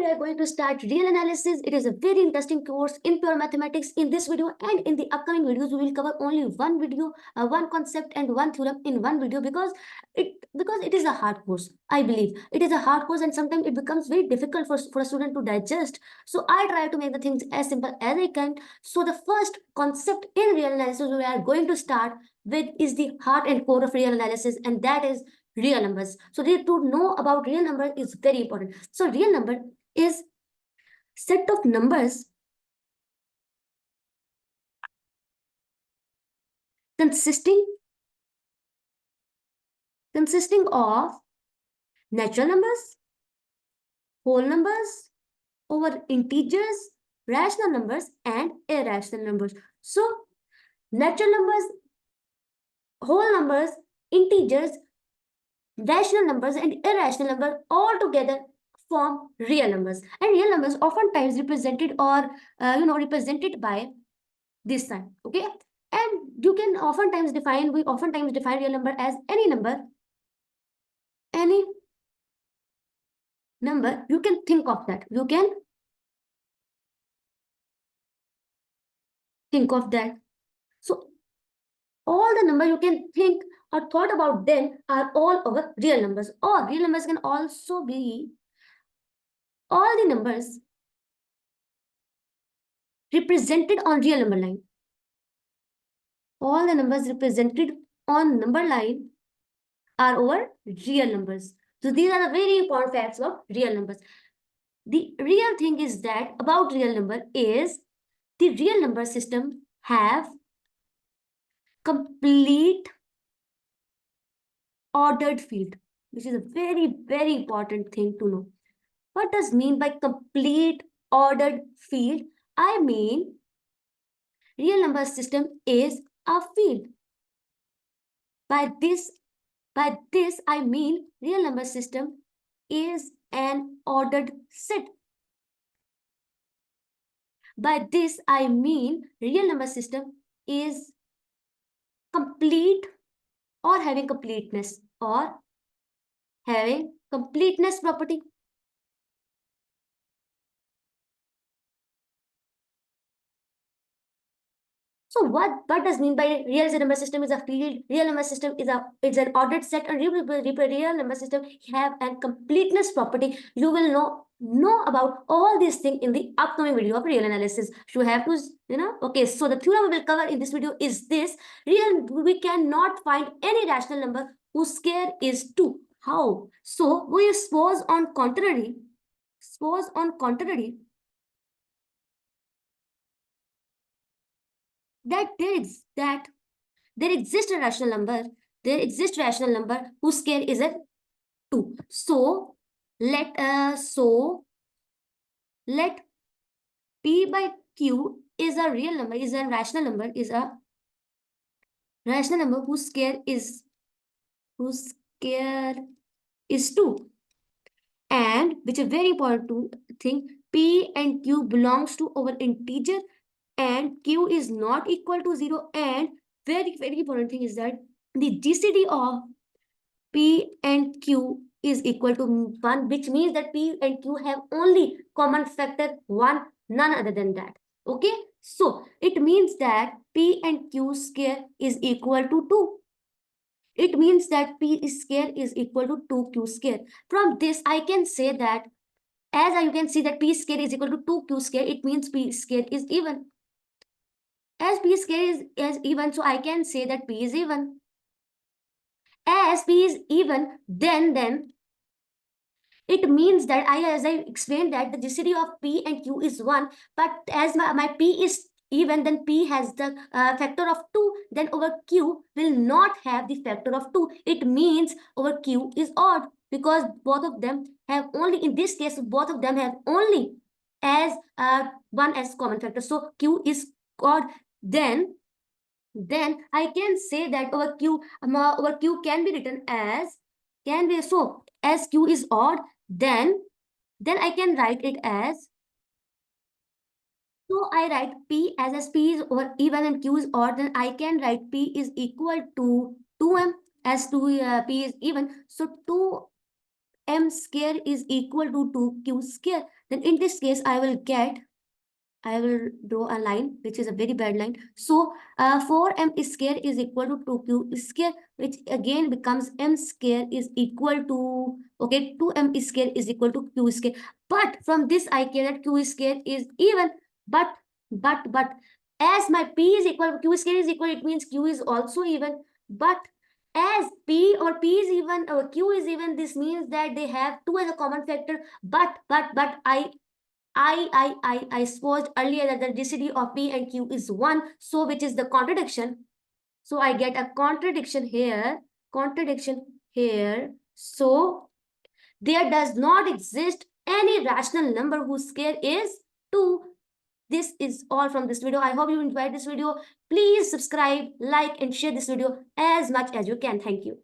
we are going to start real analysis. It is a very interesting course in pure mathematics. In this video and in the upcoming videos, we will cover only one video, one concept and one theorem in one video because it is a hard course. I believe it is a hard course and sometimes it becomes very difficult for a student to digest. So I try to make the things as simple as I can. So the first concept in real analysis we are going to start with is the heart and core of real analysis, and that is real numbers. So to know about real number is very important. So real number is set of numbers consisting of natural numbers, whole numbers over integers, rational numbers and irrational numbers. So natural numbers, whole numbers, integers, rational numbers and irrational numbers all together form real numbers, and real numbers oftentimes represented or represented by this sign. Okay, and you can oftentimes define real number as any number you can think of that. So all the number you can think or thought about them are all our real numbers, or real numbers can also be all the numbers represented on real number line. All the numbers represented on number line are our real numbers. So these are the very important facts of real numbers. The real thing is that about real number is the real number system have complete ordered field, which is a very, very important thing to know. What does mean by complete ordered field? I mean, real number system is a field. By this I mean real number system is an ordered set. By this I mean real number system is complete or having completeness property. So what does mean by real number system is a field, real number system is an ordered set, and real number system have a completeness property. You will know about all these things in the upcoming video of real analysis. You have to, okay, so the theorem we will cover in this video is this: we cannot find any rational number whose square is 2. How? So we suppose on contrary that there exists a rational number whose square is a 2. So let P by Q is a real number, is a rational number whose square is 2. And which is very important thing, P and Q belongs to our integer and Q is not equal to 0. And very, very important thing is that the GCD of P and Q is equal to 1, which means that P and Q have only common factor 1, none other than that. Okay, so it means that P and Q square is equal to 2. It means that P square is equal to 2Q square. From this, I can say that as you can see that P square is equal to 2Q square, it means P square is even. As P square is even, so I can say that P is even. As P is even, then it means that as I explained that the GCD of P and Q is 1, but as my P is even, then P has the factor of 2, then our Q will not have the factor of 2. It means our Q is odd because both of them have only, in this case, both of them have only as 1 as common factor. So Q is odd. Then I can say that our Q can be written as, so as Q is odd, then I can write it as, so I write P as P is over even and Q is odd, then I can write P is equal to 2M as P is even. So m square is equal to 2q square. Then in this case, I will draw a line, which is a very bad line. So 4m square is equal to 2q square, which again becomes m square is equal to, okay, 2m square is equal to q square. But from this, I can that q square is even. But, as my p is equal, q square is equal, it means q is also even. But as p or p is even or q is even, this means that they have 2 as a common factor. But I supposed earlier that the GCD of P and Q is 1, so which is the contradiction. So I get a contradiction here. So there does not exist any rational number whose square is 2. This is all from this video. I hope you enjoyed this video. Please subscribe, like, and share this video as much as you can. Thank you.